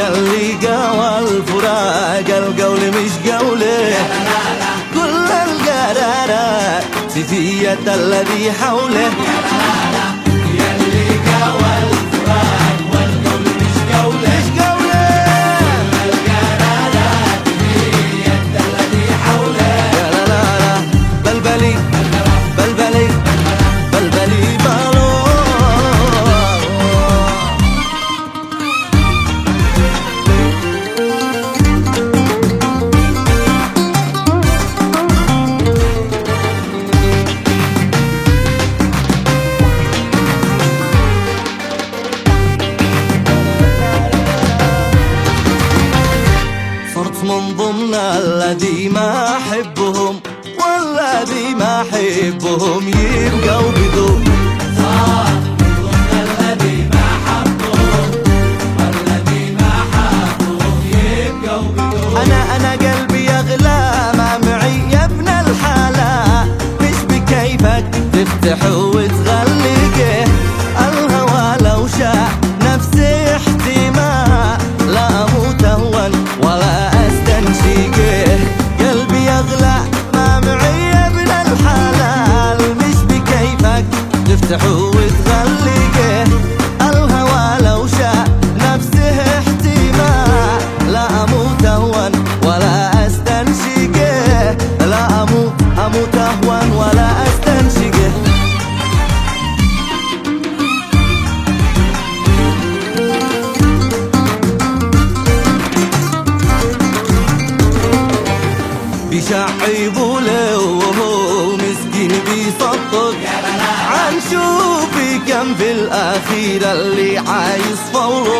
ياللي قوى الفراق القول مش قوله، كل القرارات سفية الذي حوله. ياللي قوى الفراق والقول مش قوله، كل القرارات سفية الذي حوله. يا لا لا لا بلبلي بلبلي بلبلي بالو. صرت من ضمن الذي ما أحبهم والذي ما أحبهم يبقوا بدون. صار من ضمن الذي ما أحبهم والذي ما أحبهم يبقوا بدون. أنا قلبي يغلى ما معي يا ابن الحلا، مش بكيفك تفتح وتغلقه. الهوى لو شاء نفسي احتمال لا أموت أهون ولا أستنشقه. قلبي يغلى ما معي يا ابن الحلال، مش بكيفك تفتح وتغلقه. الهوى لو شاء نفسه احتمال لا أموت أهون ولا أستنشقه. لا أموت أهون ولا أستنشقه. بيشعبوا له وهو مسكين بيصدق عن شوفي كم في الأخير اللي عايز فوره.